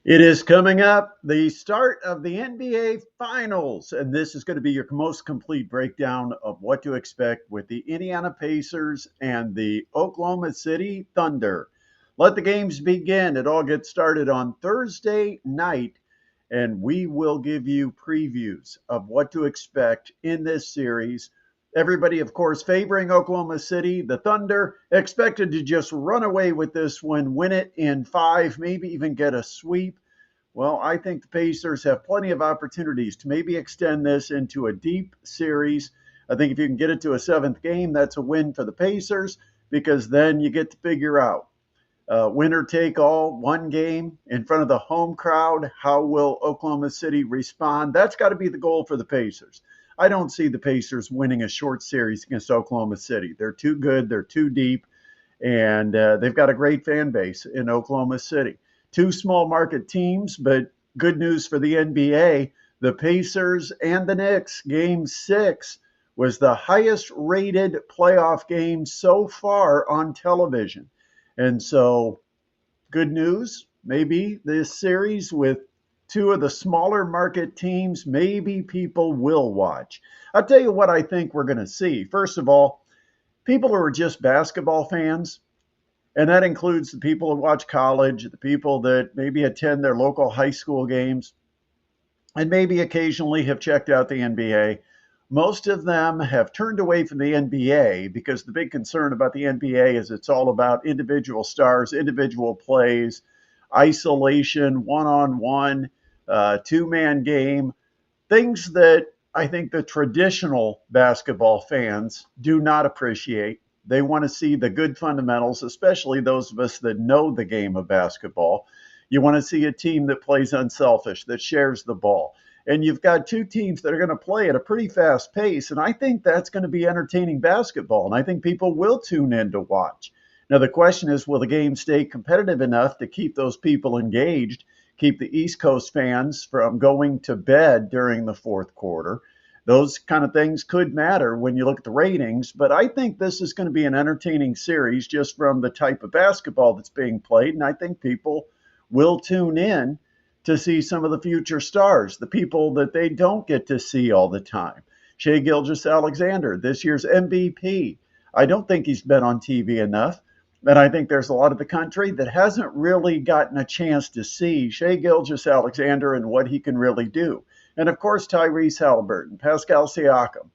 It is coming up, the start of the NBA Finals, and this is going to be your most complete breakdown of what to expect with the Indiana Pacers and the Oklahoma City Thunder. Let the games begin. It all gets started on Thursday night, and we will give you previews of what to expect in this series. Everybody, of course, favoring Oklahoma City. The Thunder expected to just run away with this one, win it in five, maybe even get a sweep. Well, I think the Pacers have plenty of opportunities to maybe extend this into a deep series. I think if you can get it to a seventh game, that's a win for the Pacers because then you get to figure out winner take all, one game in front of the home crowd. How will Oklahoma City respond? That's got to be the goal for the Pacers. I don't see the Pacers winning a short series against Oklahoma City. They're too good, they're too deep, and they've got a great fan base in Oklahoma City. Two small market teams, but good news for the NBA. The Pacers and the Knicks, game six, was the highest rated playoff game so far on television. And so, good news. Maybe this series with two of the smaller market teams, maybe people will watch. I'll tell you what I think we're going to see. First of all, people who are just basketball fans, and that includes the people who watch college, the people that maybe attend their local high school games, and maybe occasionally have checked out the NBA. Most of them have turned away from the NBA because the big concern about the NBA is it's all about individual stars, individual plays, isolation, one on one, two-man game, things that I think the traditional basketball fans do not appreciate. They want to see the good fundamentals, especially those of us that know the game of basketball. You want to see a team that plays unselfish, that shares the ball. And you've got two teams that are going to play at a pretty fast pace. And I think that's going to be entertaining basketball. And I think people will tune in to watch. Now, the question is, will the game stay competitive enough to keep those people engaged, keep the East Coast fans from going to bed during the fourth quarter? Those kind of things could matter when you look at the ratings, but I think this is going to be an entertaining series just from the type of basketball that's being played. And I think people will tune in to see some of the future stars, the people that they don't get to see all the time. Shai Gilgeous-Alexander, this year's MVP. I don't think he's been on TV enough. And I think there's a lot of the country that hasn't really gotten a chance to see Shai Gilgeous-Alexander and what he can really do. And of course, Tyrese Halliburton, Pascal Siakam,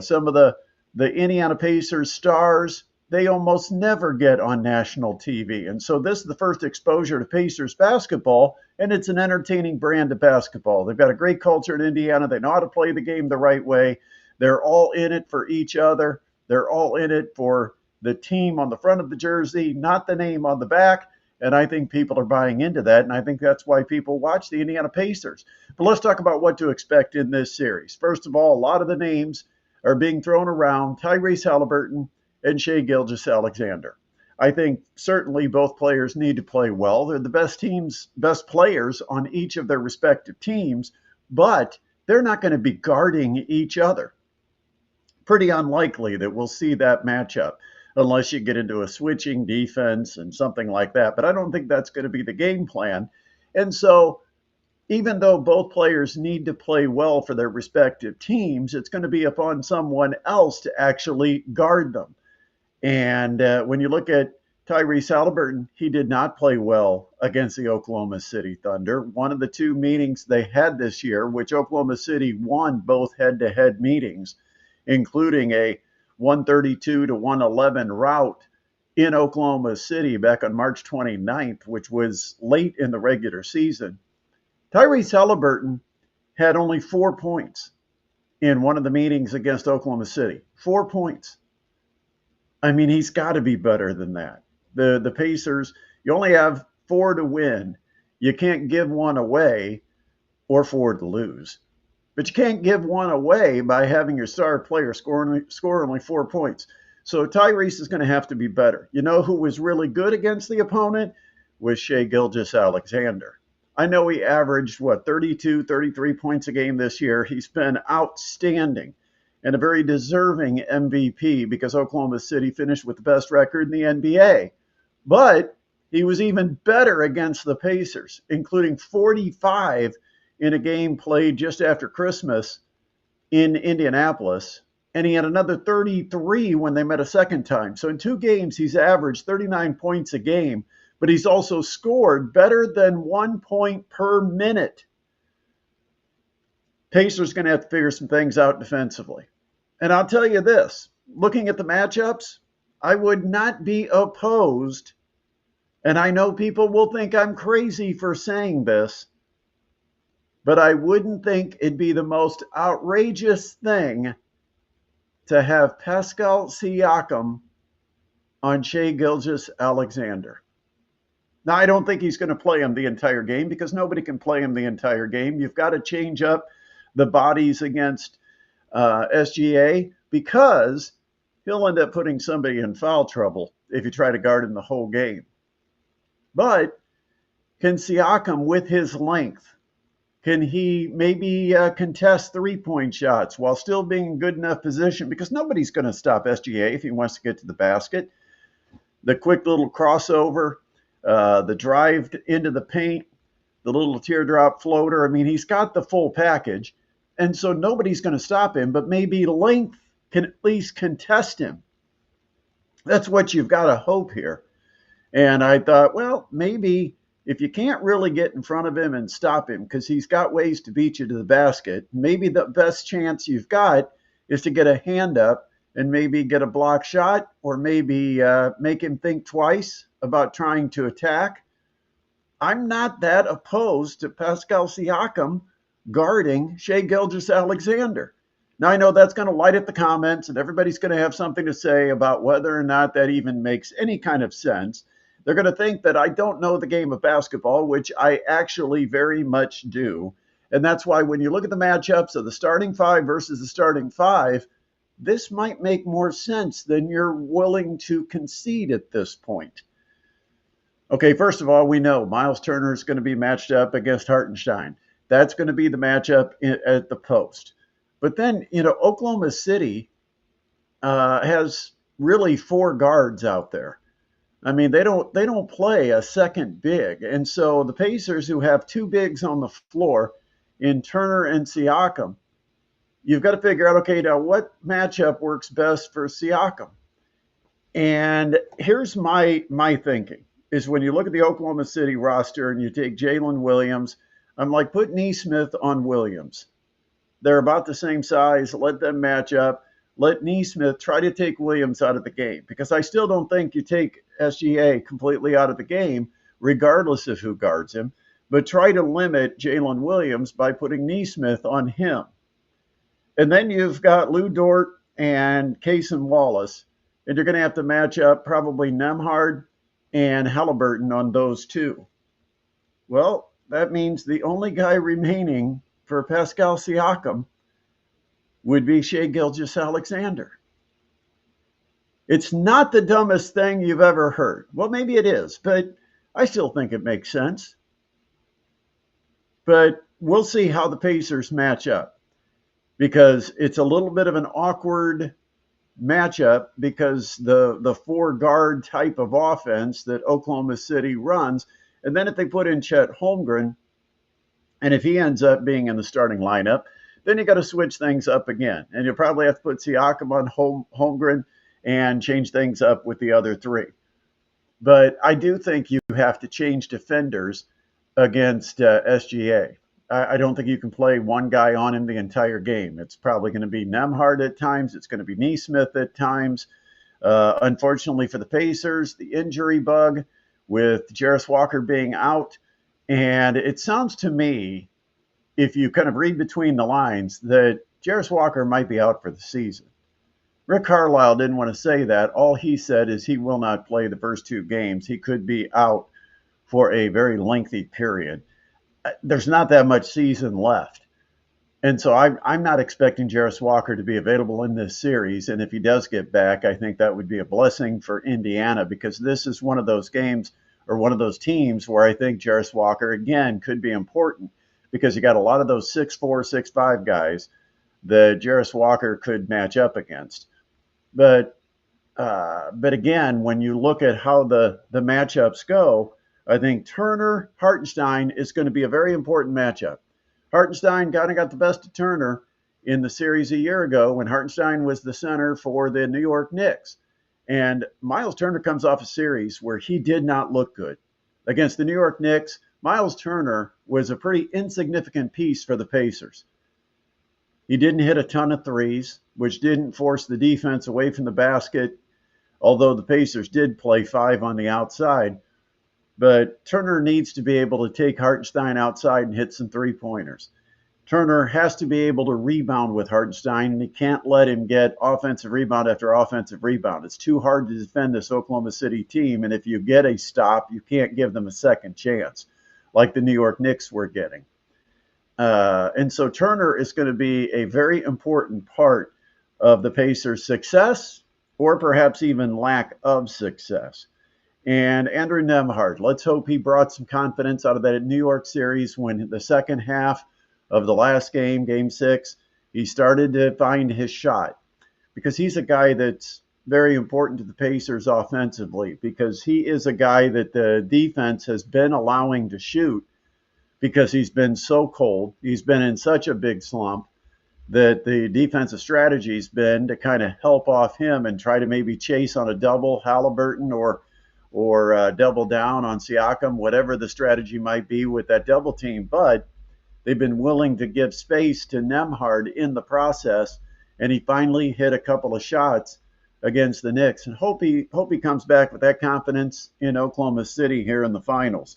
some of the Indiana Pacers stars, they almost never get on national TV. And so this is the first exposure to Pacers basketball, and it's an entertaining brand of basketball. They've got a great culture in Indiana. They know how to play the game the right way. They're all in it for each other. They're all in it for the team on the front of the jersey, not the name on the back. And I think people are buying into that. And I think that's why people watch the Indiana Pacers. But let's talk about what to expect in this series. First of all, a lot of the names are being thrown around: Tyrese Halliburton and Shai Gilgeous-Alexander. I think certainly both players need to play well. They're the best players on each of their respective teams, but they're not going to be guarding each other. Pretty unlikely that we'll see that matchup unless you get into a switching defense and something like that. But I don't think that's going to be the game plan. And so, even though both players need to play well for their respective teams, it's going to be upon someone else to actually guard them. And when you look at Tyrese Halliburton, he did not play well against the Oklahoma City Thunder. One of the two meetings they had this year, which Oklahoma City won both head-to-head meetings, including a 132 to 111 rout in Oklahoma City back on March 29th, which was late in the regular season. Tyrese Halliburton had only 4 points in one of the meetings against Oklahoma City. 4 points. I mean, he's got to be better than that. The Pacers, you only have 4 to win. You can't give one away or 4 to lose. But you can't give one away by having your star player score only 4 points. So Tyrese is going to have to be better. You know who was really good against the opponent? Was Shai Gilgeous-Alexander. I know he averaged, 32, 33 points a game this year. He's been outstanding and a very deserving MVP because Oklahoma City finished with the best record in the NBA. But He was even better against the Pacers, including 45 in a game played just after Christmas in Indianapolis. And he had another 33 when they met a second time. So in 2 games, he's averaged 39 points a game, but he's also scored better than 1 point per minute. Pacers going to have to figure some things out defensively. And I'll tell you this, looking at the matchups, I would not be opposed, and I know people will think I'm crazy for saying this, but I wouldn't think it'd be the most outrageous thing to have Pascal Siakam on Shai Gilgeous-Alexander. Now, I don't think he's going to play him the entire game because nobody can play him the entire game. You've got to change up the bodies against SGA because he'll end up putting somebody in foul trouble if you try to guard him the whole game. But can Siakam, with his length, can he maybe contest three-point shots while still being in good enough position? Because nobody's going to stop SGA if he wants to get to the basket. The quick little crossover, the drive into the paint, the little teardrop floater. I mean, he's got the full package. And so nobody's going to stop him, but maybe length can at least contest him. That's what you've got to hope here. And I thought, well, maybe if you can't really get in front of him and stop him because he's got ways to beat you to the basket, maybe the best chance you've got is to get a hand up and maybe get a block shot or maybe make him think twice about trying to attack. I'm not that opposed to Pascal Siakam guarding Shai Gilgeous-Alexander. Now, I know that's going to light up the comments and everybody's going to have something to say about whether or not that even makes any kind of sense. They're going to think that I don't know the game of basketball, which I actually very much do. And that's why when you look at the matchups of the starting five versus the starting five, this might make more sense than you're willing to concede at this point. Okay, first of all, we know Miles Turner is going to be matched up against Hartenstein. That's going to be the matchup at the post. But then, Oklahoma City has really 4 guards out there. I mean, they don't play a second big. And so the Pacers, who have 2 bigs on the floor in Turner and Siakam, you've got to figure out, okay, now what matchup works best for Siakam? And here's my thinking, is when you look at the Oklahoma City roster and you take Jalen Williams, I'm like, put Nesmith on Williams. They're about the same size. Let them match up. Let Nesmith try to take Williams out of the game because I still don't think you take SGA completely out of the game, regardless of who guards him, but try to limit Jalen Williams by putting Nesmith on him. And then you've got Lou Dort and Cason Wallace, and you're going to have to match up probably Nembhard and Halliburton on those 2. Well, that means the only guy remaining for Pascal Siakam would be Shai Gilgeous-Alexander. It's not the dumbest thing you've ever heard. Well, maybe it is, but I still think it makes sense. But we'll see how the Pacers match up because it's a little bit of an awkward matchup because the 4-guard type of offense that Oklahoma City runs. And then if they put in Chet Holmgren, and if he ends up being in the starting lineup, then you got to switch things up again. And you'll probably have to put Siakam on Holmgren and change things up with the other 3. But I do think you have to change defenders against SGA. I don't think you can play one guy on him the entire game. It's probably going to be Nembhard at times. It's going to be Nesmith at times. Unfortunately for the Pacers, the injury bug with Jarris Walker being out. And it sounds to me, if you kind of read between the lines, that Jarris Walker might be out for the season. Rick Carlisle didn't want to say that. All he said is he will not play the first 2 games. He could be out for a very lengthy period. There's not that much season left. And so I'm not expecting Jarris Walker to be available in this series. And if he does get back, I think that would be a blessing for Indiana because this is one of those games or one of those teams where I think Jarris Walker, again, could be important because you got a lot of those 6'4", 6'5" guys that Jarris Walker could match up against. But But again, when you look at how the matchups go, I think Turner Hartenstein is going to be a very important matchup. Hartenstein kind of got the best of Turner in the series a year ago when Hartenstein was the center for the New York Knicks. And Miles Turner comes off a series where he did not look good. Against the New York Knicks, Miles Turner was a pretty insignificant piece for the Pacers. He didn't hit a ton of threes, which didn't force the defense away from the basket, although the Pacers did play five on the outside. But Turner needs to be able to take Hartenstein outside and hit some three-pointers. Turner has to be able to rebound with Hartenstein, and he can't let him get offensive rebound after offensive rebound. It's too hard to defend this Oklahoma City team, and if you get a stop, you can't give them a second chance, like the New York Knicks were getting. And so Turner is going to be a very important part of the Pacers' success, or perhaps even lack of success. And Andrew Nembhard, let's hope he brought some confidence out of that New York series when the second half of the last game, game 6, he started to find his shot, because he's a guy that's very important to the Pacers offensively, because he is a guy that the defense has been allowing to shoot because he's been so cold. He's been in such a big slump that the defensive strategy's been to kind of help off him and try to maybe chase on a double Halliburton or double down on Siakam, whatever the strategy might be with that double team. But they've been willing to give space to Nembhard in the process, and he finally hit a couple of shots against the Knicks. And hope he comes back with that confidence in Oklahoma City here in the finals.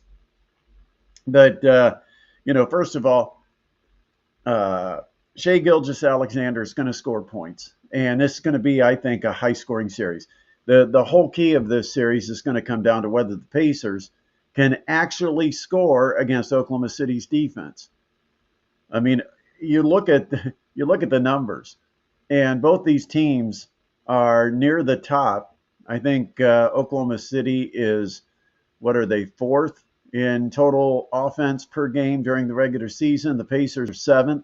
But first of all, Shai Gilgeous-Alexander is going to score points, and this is going to be, I think, a high-scoring series. The whole key of this series is going to come down to whether the Pacers can actually score against Oklahoma City's defense. I mean, you look at the numbers, and both these teams are near the top. I think Oklahoma City is, what are they, 4th in total offense per game during the regular season. The Pacers are 7th.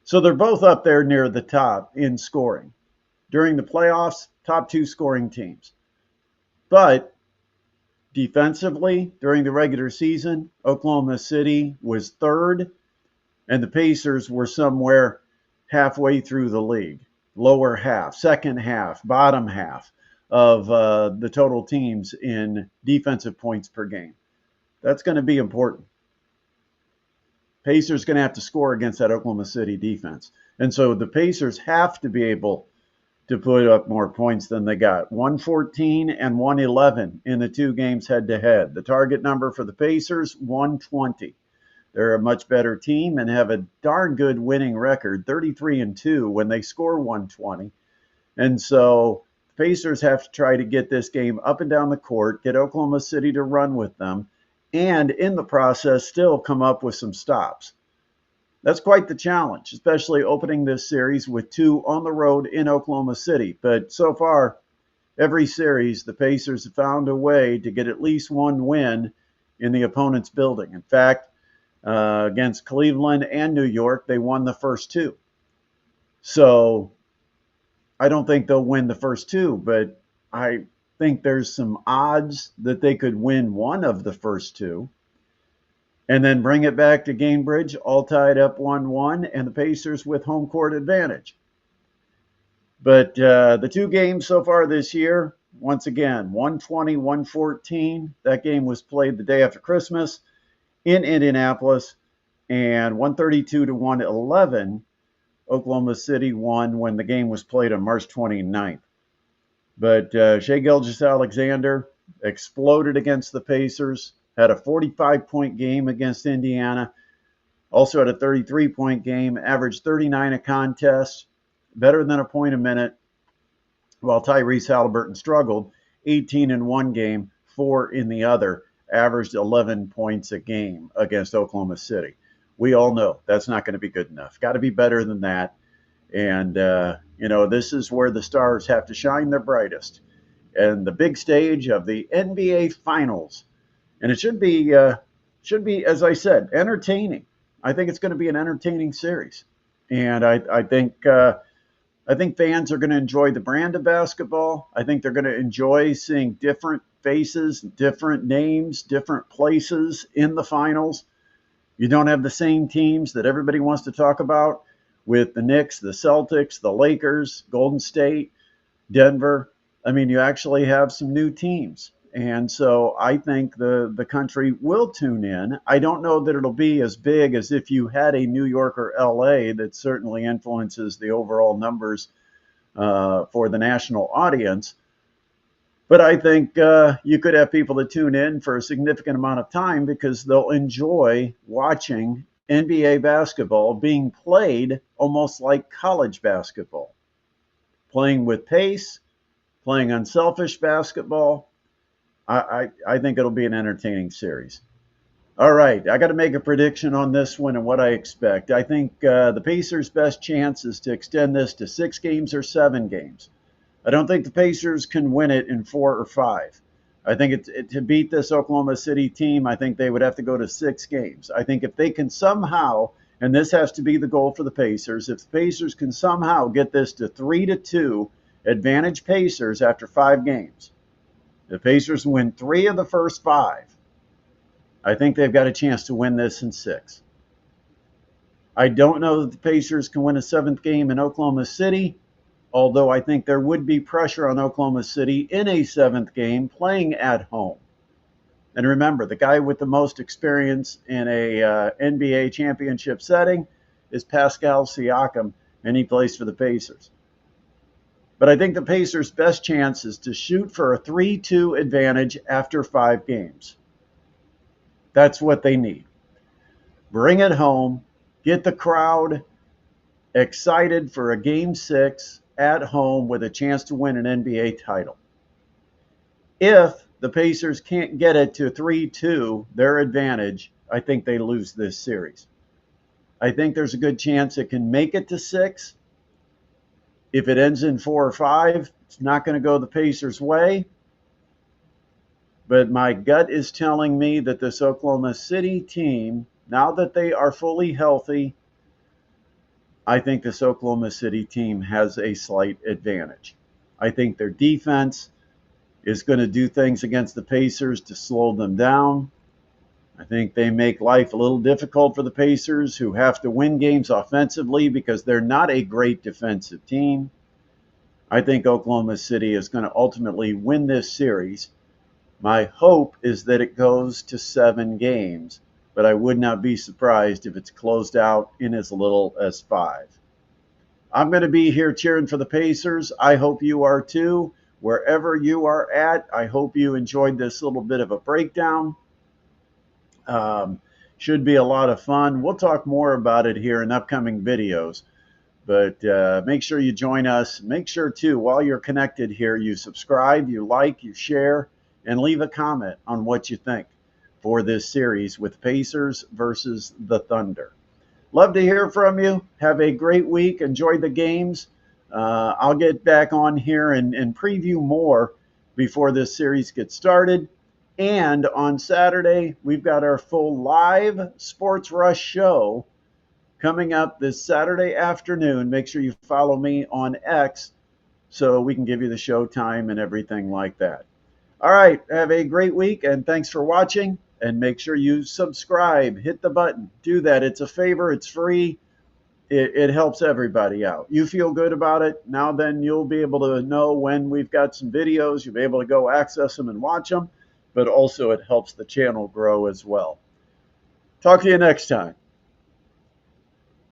So they're both up there near the top in scoring. During the playoffs, top 2 scoring teams. But defensively, during the regular season, Oklahoma City was 3rd, and the Pacers were somewhere halfway through the league. Lower half, second half, bottom half of the total teams in defensive points per game. That's going to be important. Pacers going to have to score against that Oklahoma City defense. And so the Pacers have to be able to put up more points than they got. 114 and 111 in the 2 games head-to-head. The target number for the Pacers, 120. They're a much better team and have a darn good winning record, 33-2 when they score 120. And so the Pacers have to try to get this game up and down the court, get Oklahoma City to run with them, and in the process still come up with some stops. That's quite the challenge, especially opening this series with 2 on the road in Oklahoma City. But so far, every series, the Pacers have found a way to get at least one win in the opponent's building. In fact, against Cleveland and New York, they won the first 2. So I don't think they'll win the first 2, but I think there's some odds that they could win one of the first 2 and then bring it back to Gainbridge, all tied up 1-1, and the Pacers with home court advantage. But the 2 games so far this year, once again, 120, 114. That game was played the day after Christmas in Indianapolis, and 132 to 111. Oklahoma City won when the game was played on March 29th. But Shai Gilgeous-Alexander exploded against the Pacers, had a 45-point game against Indiana, also had a 33-point game, averaged 39 a contest, better than a point a minute, while Tyrese Halliburton struggled, 18 in one game, 4 in the other, averaged 11 points a game against Oklahoma City. We all know that's not going to be good enough. Got to be better than that. And, this is where the stars have to shine their brightest. And the big stage of the NBA Finals. And it should be, as I said, entertaining. I think it's going to be an entertaining series. And I think I think fans are going to enjoy the brand of basketball. I think they're going to enjoy seeing different faces, different names, different places in the finals. You don't have the same teams that everybody wants to talk about with the Knicks, the Celtics, the Lakers, Golden State, Denver. I mean, you actually have some new teams. And so I think the country will tune in. I don't know that it'll be as big as if you had a New York or LA that certainly influences the overall numbers for the national audience. But I think you could have people that tune in for a significant amount of time because they'll enjoy watching NBA basketball being played almost like college basketball, playing with pace, playing unselfish basketball. I think it'll be an entertaining series. All right, I got to make a prediction on this one and what I expect. I think the Pacers' best chance is to extend this to 6 games or 7 games. I don't think the Pacers can win it in 4 or 5. I think to beat this Oklahoma City team, I think they would have to go to 6 games. I think if they can somehow, and this has to be the goal for the Pacers, if the Pacers can somehow get this to 3-2 advantage Pacers after 5 games, the Pacers win 3 of the first 5. I think they've got a chance to win this in 6. I don't know that the Pacers can win a 7th game in Oklahoma City, although I think there would be pressure on Oklahoma City in a 7th game playing at home. And remember, the guy with the most experience in a NBA championship setting is Pascal Siakam, and he plays for the Pacers. But I think the Pacers' best chance is to shoot for a 3-2 advantage after 5 games. That's what they need. Bring it home, get the crowd excited for a Game 6 at home with a chance to win an NBA title. If the Pacers can't get it to 3-2, their advantage, I think they lose this series. I think there's a good chance it can make it to 6. If it ends in 4 or 5, it's not going to go the Pacers' way. But my gut is telling me that this Oklahoma City team, now that they are fully healthy, I think this Oklahoma City team has a slight advantage. I think their defense is going to do things against the Pacers to slow them down. I think they make life a little difficult for the Pacers, who have to win games offensively because they're not a great defensive team. I think Oklahoma City is going to ultimately win this series. My hope is that it goes to 7 games, but I would not be surprised if it's closed out in as little as 5. I'm going to be here cheering for the Pacers. I hope you are too. Wherever you are at, I hope you enjoyed this little bit of a breakdown. Should be a lot of fun. We'll talk more about it here in upcoming videos. But make sure you join us. Make sure, too, while you're connected here, you subscribe, you like, you share, and leave a comment on what you think for this series with Pacers versus the Thunder. Love to hear from you. Have a great week. Enjoy the games. I'll get back on here and preview more before this series gets started. And on Saturday, we've got our full live Sports Rush show coming up this Saturday afternoon. Make sure you follow me on X so we can give you the show time and everything like that. All right, have a great week, and thanks for watching. And make sure you subscribe, hit the button. Do that. It's a favor. It's free. It helps everybody out. You feel good about it. Now then, you'll be able to know when we've got some videos. You'll be able to go access them and watch them. But also it helps the channel grow as well. Talk to you next time.